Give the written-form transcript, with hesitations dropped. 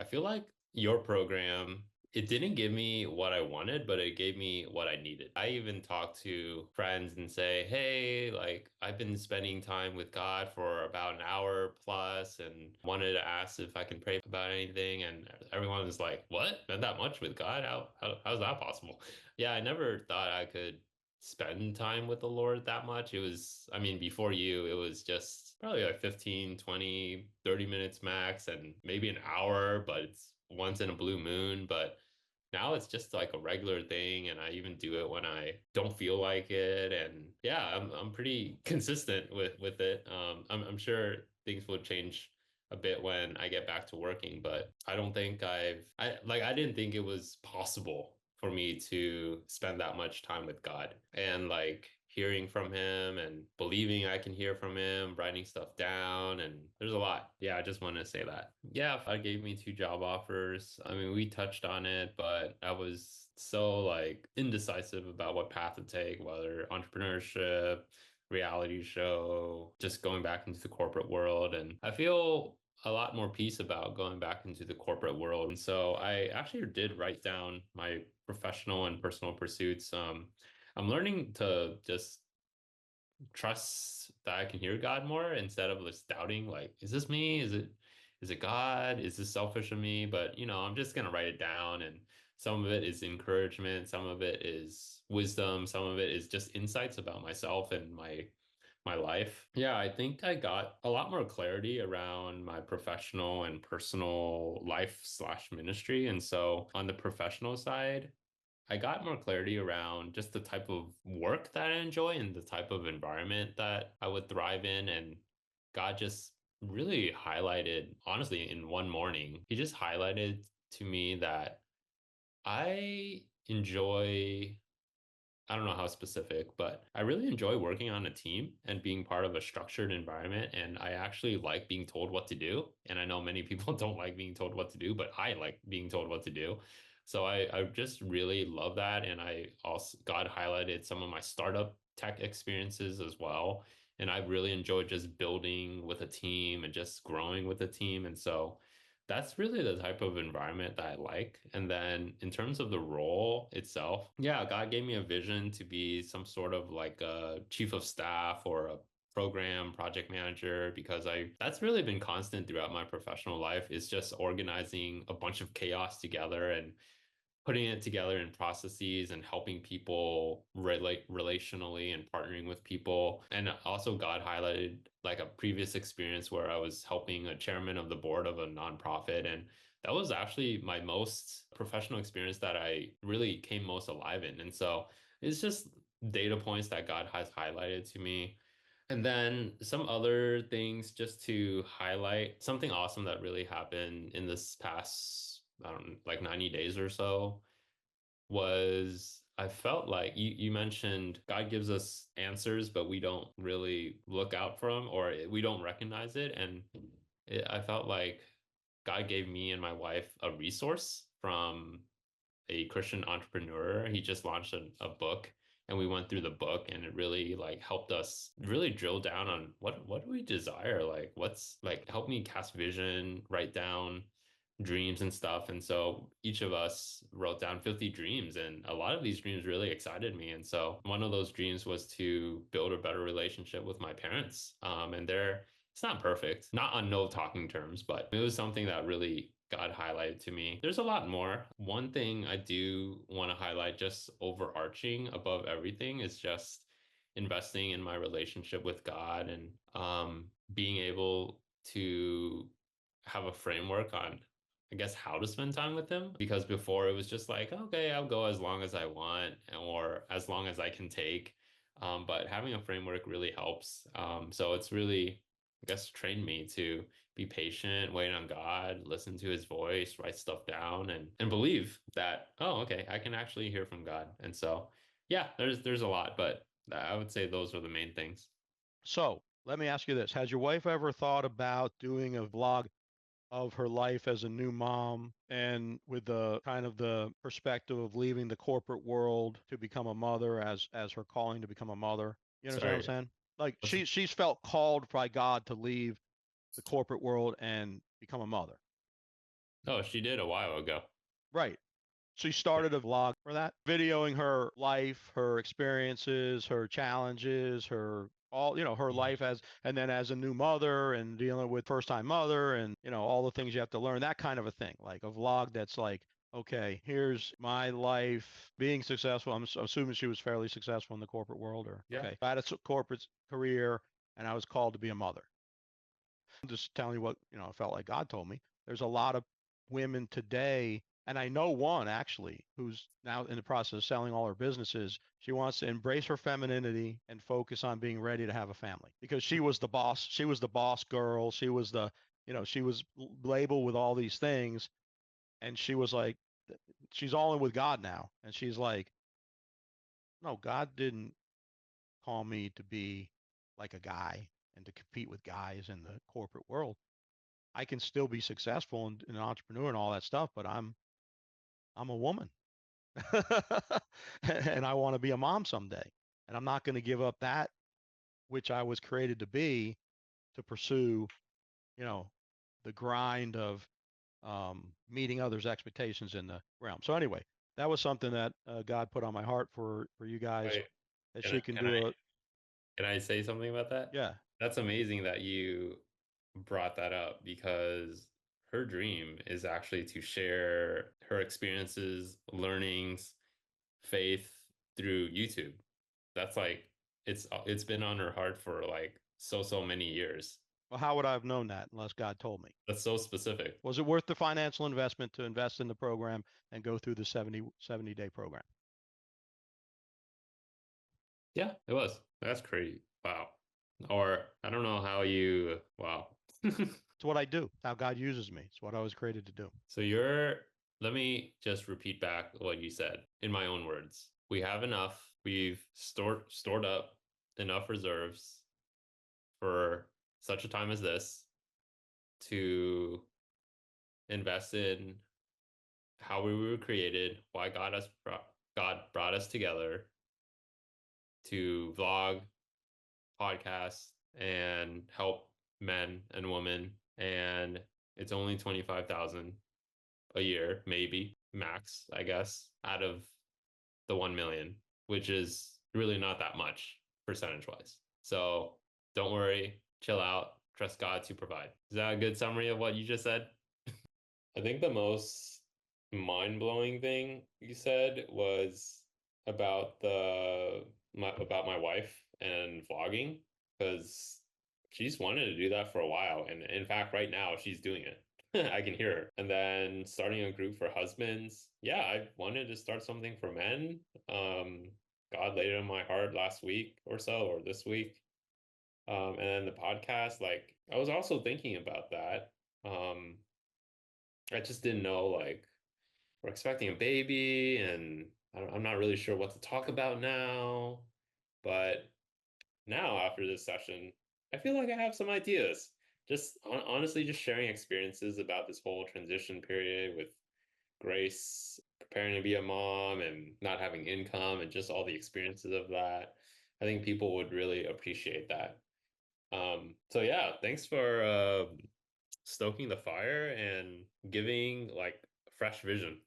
feel like your program, it didn't give me what I wanted, but it gave me what I needed. I even talked to friends and say, hey, like I've been spending time with God for about an hour plus and wanted to ask if I can pray about anything. And everyone was like, what? Spend that much with God? How's that possible? Yeah, I never thought I could spend time with the Lord that much. It was, I mean, before you, it was just probably like 15, 20, 30 minutes max and maybe an hour, but it's once in a blue moon. But now it's just like a regular thing, and I even do it when I don't feel like it. And yeah, I'm pretty consistent with it. I'm sure things will change a bit when I get back to working, but I don't think I didn't think it was possible for me to spend that much time with God and like hearing from him and believing I can hear from him, writing stuff down, and there's a lot. Yeah, I just want to say that. Yeah, God gave me two job offers. I mean, we touched on it, but I was so like indecisive about what path to take, whether entrepreneurship, reality show, just going back into the corporate world. And I feel a lot more peace about going back into the corporate world. And so I actually did write down my professional and personal pursuits. I'm learning to just trust that I can hear God more instead of just doubting, like, is this me? Is it God? Is this selfish of me? But I'm just gonna write it down, and some of it is encouragement, some of it is wisdom, some of it is just insights about myself and my life. Yeah, I think I got a lot more clarity around my professional and personal life slash ministry. And so on the professional side, I got more clarity around just the type of work that I enjoy and the type of environment that I would thrive in. And God just really highlighted, honestly, in one morning, He just highlighted to me that I enjoy, I don't know how specific, but I really enjoy working on a team and being part of a structured environment. And I actually like being told what to do. And I know many people don't like being told what to do, but I like being told what to do. So I just really love that. And I also, God highlighted some of my startup tech experiences as well. And I really enjoyed just building with a team and just growing with a team. And so that's really the type of environment that I like. And then in terms of the role itself, yeah, God gave me a vision to be some sort of like a chief of staff or a program project manager because I that's really been constant throughout my professional life is just organizing a bunch of chaos together and putting it together in processes and helping people relate relationally and partnering with people. And also, God highlighted like a previous experience where I was helping a chairman of the board of a nonprofit. And that was actually my most professional experience that I really came most alive in. And so it's just data points that God has highlighted to me. And then some other things just to highlight something awesome that really happened in this past, I don't know, like 90 days or so was I felt like you mentioned God gives us answers, but we don't really look out for them or we don't recognize it. And I felt like God gave me and my wife a resource from a Christian entrepreneur. He just launched a book and we went through the book and it really like helped us really drill down on what do we desire? Like what's like help me cast vision, write down dreams and stuff. And so each of us wrote down 50 dreams and a lot of these dreams really excited me. And so one of those dreams was to build a better relationship with my parents. And they're it's not perfect, not on no talking terms, but it was something that really got highlighted to me. There's a lot more. One thing I do want to highlight, just overarching above everything, is just investing in my relationship with God and being able to have a framework on, I guess, how to spend time with Him. Because before it was just like, okay, I'll go as long as I want or as long as I can take. But having a framework really helps. So it's really, I guess, trained me to be patient, wait on God, listen to His voice, write stuff down, and believe that, oh, okay, I can actually hear from God. And so, yeah, there's a lot, but I would say those are the main things. So let me ask you this. Has your wife ever thought about doing a vlog of her life as a new mom and with the kind of the perspective of leaving the corporate world to become a mother as her calling to become a mother? You understand what I'm Sorry. saying? Like What's she's felt called by God to leave the corporate world and become a mother. Oh, she did a while ago. Right. She started a vlog for that, videoing her life, her experiences, her challenges, her all, her Mhm. life as, and then as a new mother and dealing with first time mother and, all the things you have to learn, that kind of a thing. Like a vlog that's like, okay, here's my life being successful. I'm assuming she was fairly successful in the corporate world or, Yeah. okay, I had a corporate career and I was called to be a mother. I'm just telling you what, I felt like God told me. There's a lot of women today, and I know one actually who's now in the process of selling all her businesses. She wants to embrace her femininity and focus on being ready to have a family because she was the boss. She was the boss girl. She was she was labeled with all these things. And she was like, she's all in with God now. And she's like, no, God didn't call me to be like a guy and to compete with guys in the corporate world. I can still be successful and an entrepreneur and all that stuff, but I'm a woman. And I want to be a mom someday. And I'm not going to give up that which I was created to be to pursue, you know, the grind of meeting others' expectations in the realm. So anyway, that was something that God put on my heart for you guys Wait, that can I, she can can I do a can I say something about that? yeah. That's amazing that you brought that up because her dream is actually to share her experiences, learnings, faith through YouTube. That's like it's been on her heart for like so many years. Well, how would I have known that unless God told me? That's so specific. Was it worth the financial investment to invest in the program and go through the 70-day program? Yeah, it was. That's crazy. Wow. Or I don't know how you wow. It's what I do. It's how God uses me. It's what I was created to do. So let me just repeat back what you said in my own words. We have enough. We've stored up enough reserves for such a time as this to invest in how we were created, why God brought us together to vlog, podcast, and help men and women. And it's only 25,000 a year, maybe max, I guess, out of the 1 million, which is really not that much percentage wise. So don't worry, chill out, trust God to provide. Is that a good summary of what you just said? I think the most mind-blowing thing you said was about about my wife and vlogging because she's wanted to do that for a while, and in fact right now she's doing it. I can hear her. And then starting a group for husbands. Yeah, I wanted to start something for men. God laid it on my heart last week or so, or this week. And then the podcast, like I was also thinking about that. I just didn't know like we're expecting a baby and I'm not really sure what to talk about now. But now after this session, I feel like I have some ideas. Just honestly, just sharing experiences about this whole transition period with Grace preparing to be a mom and not having income and just all the experiences of that. I think people would really appreciate that. So yeah, thanks for stoking the fire and giving like fresh vision.